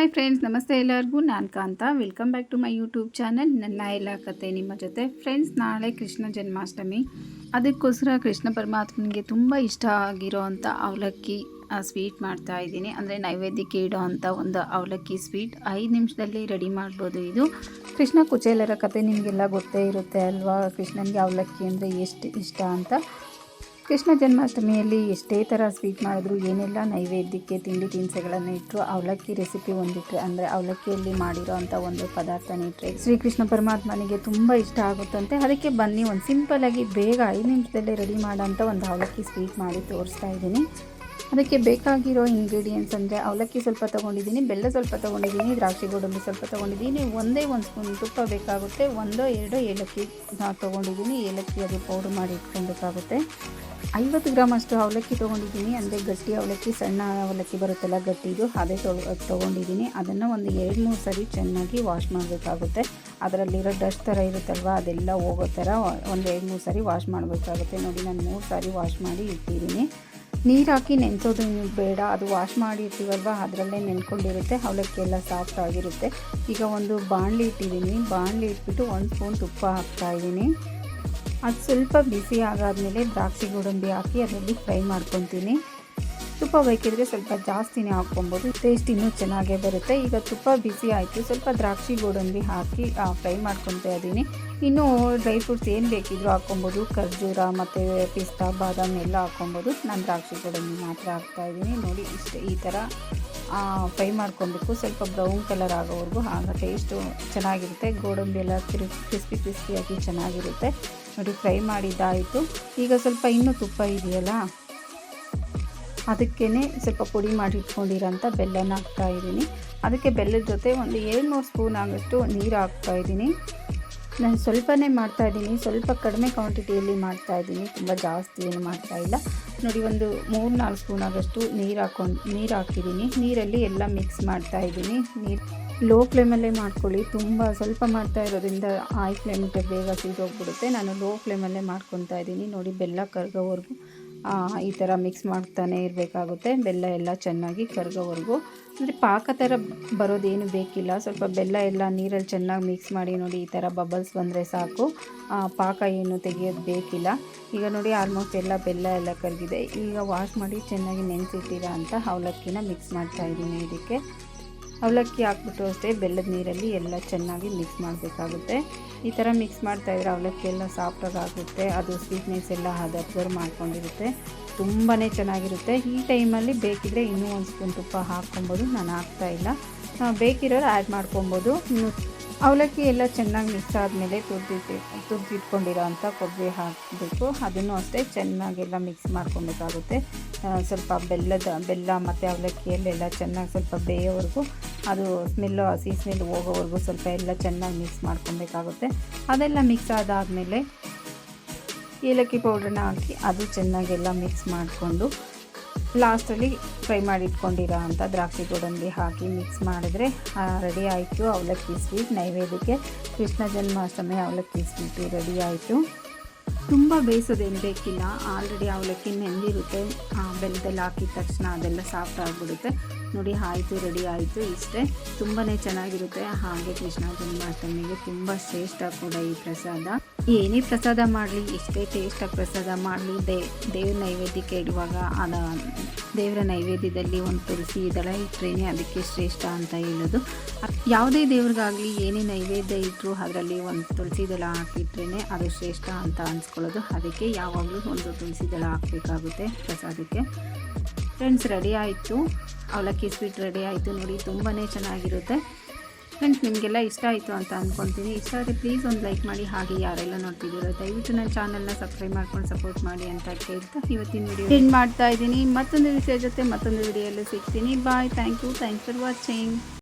Hi friends, ನಮಸ್ತೆ ಎಲ್ಲರಿಗೂ. ನಾನು Kantha. Welcome back to my YouTube channel. ನನ್ನ ಎಲ್ಲ ಕತೆ ನಿಮ್ಮ ಜೊತೆ. ಫ್ರೆಂಡ್ಸ್, ನಾಳೆ ಕೃಷ್ಣ ಜನ್ಮಾಷ್ಟಮಿ. ಅದಕ್ಕೋಸ್ಕರ ಕೃಷ್ಣ ಪರಮಾತ್ಮನಿಗೆ ತುಂಬ ಇಷ್ಟ ಆಗಿರೋ ಅಂಥ ಅವಲಕ್ಕಿ ಸ್ವೀಟ್ ಮಾಡ್ತಾ ಇದ್ದೀನಿ. ಅಂದರೆ ನೈವೇದ್ಯಕ್ಕೆ ಇಡೋ ಅಂಥ ಒಂದು ಅವಲಕ್ಕಿ ಸ್ವೀಟ್ 5 ನಿಮಿಷದಲ್ಲಿ ರೆಡಿ ಮಾಡ್ಬೋದು. ಇದು ಕೃಷ್ಣ ಕುಚೇಲರ ಕತೆ ನಿಮಗೆಲ್ಲ ಗೊತ್ತೇ ಇರುತ್ತೆ ಅಲ್ವಾ. ಕೃಷ್ಣನಿಗೆ ಅವಲಕ್ಕಿ ಅಂದರೆ ಎಷ್ಟು ಇಷ್ಟ ಅಂತ. ಕೃಷ್ಣ ಜನ್ಮಾಷ್ಟಮಿಯಲ್ಲಿ ಎಷ್ಟೇ ಥರ ಸ್ವೀಟ್ ಮಾಡಿದ್ರು, ಏನೆಲ್ಲ ನೈವೇದ್ಯಕ್ಕೆ ತಿಂಡಿ ತಿನಿಸುಗಳನ್ನು ಇಟ್ಟರು, ಅವಲಕ್ಕಿ ರೆಸಿಪಿ ಒಂದಿಟ್ಟರೆ, ಅಂದರೆ ಅವಲಕ್ಕಿಯಲ್ಲಿ ಮಾಡಿರೋ ಅಂಥ ಒಂದು ಪದಾರ್ಥನ ಇಟ್ಟರೆ ಶ್ರೀಕೃಷ್ಣ ಪರಮಾತ್ಮನಿಗೆ ತುಂಬ ಇಷ್ಟ ಆಗುತ್ತಂತೆ. ಅದಕ್ಕೆ ಬನ್ನಿ, ಒಂದು ಸಿಂಪಲ್ಲಾಗಿ ಬೇಗ 5 ನಿಮಿಷದಲ್ಲೇ ರೆಡಿ ಮಾಡೋಂಥ ಒಂದು ಅವಲಕ್ಕಿ ಸ್ವೀಟ್ ಮಾಡಿ ತೋರಿಸ್ತಾ ಇದ್ದೀನಿ. ಅದಕ್ಕೆ ಬೇಕಾಗಿರೋ ಇಂಗ್ರೀಡಿಯೆಂಟ್ಸ್ ಅಂದರೆ ಅವಲಕ್ಕಿ ಸ್ವಲ್ಪ ತೊಗೊಂಡಿದ್ದೀನಿ, ಬೆಲ್ಲ ಸ್ವಲ್ಪ ತೊಗೊಂಡಿದ್ದೀನಿ, ದ್ರಾಕ್ಷಿ ಗೋಡಂಬಿ ಸ್ವಲ್ಪ ತೊಗೊಂಡಿದ್ದೀನಿ, ಒಂದೇ ಒಂದು ಸ್ಪೂನ್ ತುಪ್ಪ ಬೇಕಾಗುತ್ತೆ, 1-2 ಏಲಕ್ಕಿ ತೊಗೊಂಡಿದ್ದೀನಿ. ಏಲಕ್ಕಿ ಅದು ಪೌಡ್ರ್ ಮಾಡಿ ಇಟ್ಕೊಬೇಕಾಗುತ್ತೆ. 50 ಗ್ರಾಮ್ ಅಷ್ಟು ಅವಲಕ್ಕಿ ತೊಗೊಂಡಿದ್ದೀನಿ. ಅಂದರೆ ಗಟ್ಟಿ ಅವಲಕ್ಕಿ, ಸಣ್ಣ ಅವಲಕ್ಕಿ ಬರುತ್ತಲ್ಲ ಗಟ್ಟಿದು, ಅದೇ ತೊಗೊಂಡಿದ್ದೀನಿ. ಅದನ್ನು ಒಂದು 2-3 ಸರಿ ಚೆನ್ನಾಗಿ ವಾಶ್ ಮಾಡಬೇಕಾಗುತ್ತೆ. ಅದರಲ್ಲಿರೋ ಡಸ್ಟ್ ಥರ ಇರುತ್ತಲ್ವ, ಅದೆಲ್ಲ ಹೋಗೋ ಥರ ಒಂದು 2-3 ಸರಿ ವಾಶ್ ಮಾಡಬೇಕಾಗುತ್ತೆ. ನೋಡಿ, ನಾನು 3 ಸಾರಿ ವಾಶ್ ಮಾಡಿ ಇಟ್ಟಿದ್ದೀನಿ. ನೀರು ಹಾಕಿ ನೆನೆಸೋದು ಬೇಡ, ಅದು ವಾಶ್ ಮಾಡಿ ಇರ್ತೀವಲ್ವ ಅದರಲ್ಲೇ ನೆನ್ಕೊಂಡಿರುತ್ತೆ. ಅವಲಕ್ಕಿ ಎಲ್ಲ ಸಾಫ್ಟ್ ಆಗಿರುತ್ತೆ. ಈಗ ಒಂದು ಬಾಣಲಿ ಇಟ್ಟಿದ್ದೀನಿ. ಬಾಣಲಿ ಇಟ್ಬಿಟ್ಟು 1 ಸ್ಪೂನ್ ತುಪ್ಪ ಹಾಕ್ತಾಯಿದ್ದೀನಿ. ಅದು ಸ್ವಲ್ಪ ಬಿಸಿ ಆಗಾದಮೇಲೆ ದ್ರಾಕ್ಷಿ ಗೋಡಂಬಿ ಹಾಕಿ ಅದರಲ್ಲಿ ಫ್ರೈ ಮಾಡ್ಕೊತೀನಿ. ತುಪ್ಪ ಬೇಕಿದ್ರೆ ಸ್ವಲ್ಪ ಜಾಸ್ತಿನೇ ಹಾಕ್ಕೊಬೋದು, ಟೇಸ್ಟ್ ಇನ್ನೂ ಚೆನ್ನಾಗೇ ಬರುತ್ತೆ. ಈಗ ತುಪ್ಪ ಬಿಸಿ ಆಯಿತು, ಸ್ವಲ್ಪ ದ್ರಾಕ್ಷಿ ಗೋಡಂಬಿ ಹಾಕಿ ಫ್ರೈ ಮಾಡ್ಕೊತಾ ಇದ್ದೀನಿ. ಇನ್ನೂ ಡ್ರೈ ಫ್ರೂಟ್ಸ್ ಏನು ಬೇಕಿದ್ರೂ ಹಾಕ್ಕೊಬೋದು, ಖರ್ಜೂರ ಮತ್ತು ಪಿಸ್ತಾ ಬಾದಾಮ್ ಎಲ್ಲ ಹಾಕ್ಕೊಬೋದು. ನಾನು ದ್ರಾಕ್ಷಿ ಗೋಡಂಬಿ ಮಾತ್ರ ಹಾಕ್ತಾಯಿದ್ದೀನಿ. ನೋಡಿ, ಇಷ್ಟೇ ಈ ಥರ ಫ್ರೈ ಮಾಡ್ಕೊಬೇಕು, ಸ್ವಲ್ಪ ಬ್ರೌನ್ ಕಲರ್ ಆಗೋವರೆಗೂ. ಆಗ ಟೇಸ್ಟು ಚೆನ್ನಾಗಿರುತ್ತೆ. ಗೋಡಂಬಿ ಎಲ್ಲ ಕ್ರಿಸ್ಪಿಯಾಗಿ ಚೆನ್ನಾಗಿರುತ್ತೆ. ನೋಡಿ, ಫ್ರೈ ಮಾಡಿದ್ದಾಯಿತು. ಈಗ ಸ್ವಲ್ಪ ಇನ್ನೂ ತುಪ್ಪ ಇದೆಯಲ್ಲ, ಅದಕ್ಕೇ ಸ್ವಲ್ಪ ಪುಡಿ ಮಾಡಿ ಇಟ್ಕೊಂಡಿರೋಂಥ ಬೆಲ್ಲನ ಹಾಕ್ತಾಯಿದ್ದೀನಿ. ಅದಕ್ಕೆ ಬೆಲ್ಲದ ಜೊತೆ ಒಂದು 2-3 ಸ್ಪೂನ್ ಆಗೋಷ್ಟು ನೀರು ಹಾಕ್ತಾಯಿದ್ದೀನಿ. ನಾನು ಸ್ವಲ್ಪನೇ ಮಾಡ್ತಾಯಿದ್ದೀನಿ, ಸ್ವಲ್ಪ ಕಡಿಮೆ ಕ್ವಾಂಟಿಟಿಯಲ್ಲಿ ಮಾಡ್ತಾಯಿದ್ದೀನಿ, ತುಂಬ ಜಾಸ್ತಿ ಏನು ಮಾಡ್ತಾಯಿಲ್ಲ. ನೋಡಿ, ಒಂದು 3-4 ಸ್ಪೂನ್ ಆಗೋಷ್ಟು ನೀರು ಹಾಕಿದ್ದೀನಿ. ನೀರಲ್ಲಿ ಎಲ್ಲ ಮಿಕ್ಸ್ ಮಾಡ್ತಾಯಿದ್ದೀನಿ. ನೀರು ಲೋ ಫ್ಲೇಮಲ್ಲೇ ಮಾಡ್ಕೊಳ್ಳಿ. ತುಂಬ ಸ್ವಲ್ಪ ಮಾಡ್ತಾ ಇರೋದ್ರಿಂದ ಹೈ ಫ್ಲೇಮಿಗೆ ಬೇಗ ಸೀದೋಗ್ಬಿಡುತ್ತೆ. ನಾನು ಲೋ ಫ್ಲೇಮಲ್ಲೇ ಮಾಡ್ಕೊತಾ ಇದ್ದೀನಿ. ನೋಡಿ, ಬೆಲ್ಲ ಕರಗೋವರೆಗೂ ಈ ಥರ ಮಿಕ್ಸ್ ಮಾಡ್ತಾನೆ ಇರಬೇಕಾಗುತ್ತೆ. ಬೆಲ್ಲ ಎಲ್ಲ ಚೆನ್ನಾಗಿ ಕರಗೋವರೆಗೂ. ಅಂದರೆ ಪಾಕ ಥರ ಬರೋದೇನು ಬೇಕಿಲ್ಲ. ಸ್ವಲ್ಪ ಬೆಲ್ಲ ಎಲ್ಲ ನೀರಲ್ಲಿ ಚೆನ್ನಾಗಿ ಮಿಕ್ಸ್ ಮಾಡಿ. ನೋಡಿ, ಈ ಥರ ಬಬಲ್ಸ್ ಬಂದರೆ ಸಾಕು, ಪಾಕ ಏನು ತೆಗಿಯೋದು ಬೇಕಿಲ್ಲ. ಈಗ ನೋಡಿ, ಆಲ್ಮೋಸ್ಟ್ ಎಲ್ಲ ಬೆಲ್ಲ ಎಲ್ಲ ಕರಗಿದೆ. ಈಗ ವಾಶ್ ಮಾಡಿ ಚೆನ್ನಾಗಿ ನೆನೆಸಿಟ್ಟಿರೋ ಅಂಥ ಅವಲಕ್ಕಿನ ಮಿಕ್ಸ್ ಮಾಡ್ತಾಯಿದ್ದೀನಿ. ಇದಕ್ಕೆ ಅವಲಕ್ಕಿ ಹಾಕ್ಬಿಟ್ಟು ಅಷ್ಟೇ ಬೆಲ್ಲದ ನೀರಲ್ಲಿ ಎಲ್ಲ ಚೆನ್ನಾಗಿ ಮಿಕ್ಸ್ ಮಾಡಬೇಕಾಗುತ್ತೆ. ಈ ಥರ ಮಿಕ್ಸ್ ಮಾಡ್ತಾಯಿದ್ರೆ ಅವಲಕ್ಕಿ ಎಲ್ಲ ಸಾಫ್ಟಾಗಿ ಆಗುತ್ತೆ. ಅದು ಸ್ವೀಟ್ನೆಸ್ ಎಲ್ಲ ಅದು ಅಬ್ಸರ್ವ್ ಮಾಡ್ಕೊಂಡಿರುತ್ತೆ. ತುಂಬಾ ಚೆನ್ನಾಗಿರುತ್ತೆ. ಈ ಟೈಮಲ್ಲಿ ಬೇಕಿದ್ರೆ ಇನ್ನೂ 1 ಸ್ಪೂನ್ ತುಪ್ಪ ಹಾಕ್ಕೊಬೋದು. ನಾನು ಹಾಕ್ತಾಯಿಲ್ಲ, ಬೇಕಿರೋರು ಆ್ಯಡ್ ಮಾಡ್ಕೊಬೋದು. ಅವಲಕ್ಕಿ ಎಲ್ಲ ಚೆನ್ನಾಗಿ ಮಿಕ್ಸ್ ಆದಮೇಲೆ ತುರ್ದಿಟ್ಕೊಂಡಿರೋ ಅಂಥ ಕೊಬ್ಬರಿ ಹಾಕಬೇಕು. ಅದನ್ನು ಅಷ್ಟೇ ಚೆನ್ನಾಗೆಲ್ಲ ಮಿಕ್ಸ್ ಮಾಡ್ಕೊಬೇಕಾಗುತ್ತೆ. ಸ್ವಲ್ಪ ಬೆಲ್ಲ ಮತ್ತು ಅವಲಕ್ಕಿಯಲ್ಲೆಲ್ಲ ಚೆನ್ನಾಗಿ ಸ್ವಲ್ಪ ಬೇಯೋವರೆಗೂ, ಅದು ಹಸಿ ಸ್ಮೆಲ್ ಹೋಗೋವರೆಗೂ ಸ್ವಲ್ಪ ಎಲ್ಲ ಚೆನ್ನಾಗಿ ಮಿಕ್ಸ್ ಮಾಡ್ಕೊಬೇಕಾಗುತ್ತೆ. ಅದೆಲ್ಲ ಮಿಕ್ಸ್ ಆದಾದಮೇಲೆ ಏಲಕ್ಕಿ ಪೌಡ್ರನ್ನ ಹಾಕಿ ಅದು ಚೆನ್ನಾಗೆಲ್ಲ ಮಿಕ್ಸ್ ಮಾಡಿಕೊಂಡು ಲಾಸ್ಟಲ್ಲಿ ಫ್ರೈ ಮಾಡಿ ಇಟ್ಕೊಂಡಿರೋ ಅಂಥ ದ್ರಾಕ್ಷಿ ಗೋಡಂಬಿ ಹಾಕಿ ಮಿಕ್ಸ್ ಮಾಡಿದ್ರೆ ರೆಡಿ ಆಯಿತು ಅವಲಕ್ಕಿ ಸ್ವೀಟ್. ನೈವೇದ್ಯಕ್ಕೆ ಕೃಷ್ಣ ಜನ್ಮಾಷ್ಟಮಿ ಅವಲಕ್ಕಿ ಸ್ವೀಟು ರೆಡಿ ಆಯಿತು. ತುಂಬ ಬೇಯಿಸೋದೇನು ಬೇಕಿಲ್ಲ, ಆಲ್ರೆಡಿ ಅವಲಕ್ಕಿ ನೆಂದಿರುತ್ತೆ. ಬೆಲ್ಲದಲ್ಲಿ ಹಾಕಿದ ತಕ್ಷಣ ಅದೆಲ್ಲ ಸಾಫ್ಟ್ ಆಗಿಬಿಡುತ್ತೆ. ನೋಡಿ, ಆಯಿತು, ರೆಡಿ ಆಯಿತು. ಇಷ್ಟೇ, ತುಂಬಾ ಚೆನ್ನಾಗಿರುತ್ತೆ. ಹಾಗೆ ಕೃಷ್ಣ ಜನ್ಮಾಷ್ಟಮಿಗೆ ತುಂಬ ಶ್ರೇಷ್ಠ ಕೂಡ ಈ ಪ್ರಸಾದ. ಏನೇ ಪ್ರಸಾದ ಮಾಡಲಿ, ಎಷ್ಟೇ ಟೇಸ್ಟಾಗಿ ಪ್ರಸಾದ ಮಾಡಲಿ, ದೇವ್ರ ನೈವೇದ್ಯಕ್ಕೆ ಇಡುವಾಗ ದೇವರ ನೈವೇದ್ಯದಲ್ಲಿ ಒಂದು ತುಳಸಿ ದಳ ಇಟ್ಟರೆ ಅದಕ್ಕೆ ಶ್ರೇಷ್ಠ ಅಂತ ಹೇಳೋದು. ಯಾವುದೇ ದೇವ್ರಿಗಾಗಲಿ ಏನೇ ನೈವೇದ್ಯ ಇಟ್ಟರು ಅದರಲ್ಲಿ ಒಂದು ತುಳಸಿ ದಳ ಹಾಕಿಟ್ರೇ ಅದು ಶ್ರೇಷ್ಠ ಅಂತ ಅನ್ಸ್ಕೊಳ್ಳೋದು. ಅದಕ್ಕೆ ಯಾವಾಗಲೂ ಒಂದು ತುಳಸಿ ದಳ ಹಾಕಬೇಕಾಗುತ್ತೆ ಪ್ರಸಾದಕ್ಕೆ. ಫ್ರೆಂಡ್ಸ್, ರೆಡಿ ಆಯಿತು, ಅವಲಕ್ಕಿ ಸ್ವೀಟ್ ರೆಡಿ ಆಯಿತು. ನೋಡಿ, ತುಂಬಾ ಚೆನ್ನಾಗಿರುತ್ತೆ. ಫ್ರೆಂಡ್ಸ್, ನಿಮಗೆಲ್ಲ ಇಷ್ಟ ಆಯಿತು ಅಂತ ಅಂದ್ಕೊಳ್ತೀನಿ. ಇಷ್ಟ ಆದರೆ ಪ್ಲೀಸ್ ಒಂದು ಲೈಕ್ ಮಾಡಿ. ಹಾಗೆ ಯಾರೆಲ್ಲ ನೋಡ್ತಿದ್ದೀರೋ ದಯವಿಟ್ಟು ನನ್ನ ಚಾನಲ್ನ ಸಬ್ಸ್ಕ್ರೈಬ್ ಮಾಡ್ಕೊಂಡು ಸಪೋರ್ಟ್ ಮಾಡಿ ಅಂತ ಕೇಳ್ತಾ ಇವತ್ತಿನ ವಿಡಿಯೋ ಎಂಡ್ ಮಾಡ್ತಾ ಇದ್ದೀನಿ. ಮತ್ತೊಂದು ವಿಷಯ ಜೊತೆ ಮತ್ತೊಂದು ವಿಡಿಯೋಲ್ಲಿ ಸಿಗ್ತೀನಿ. Bye. Thank you for watching.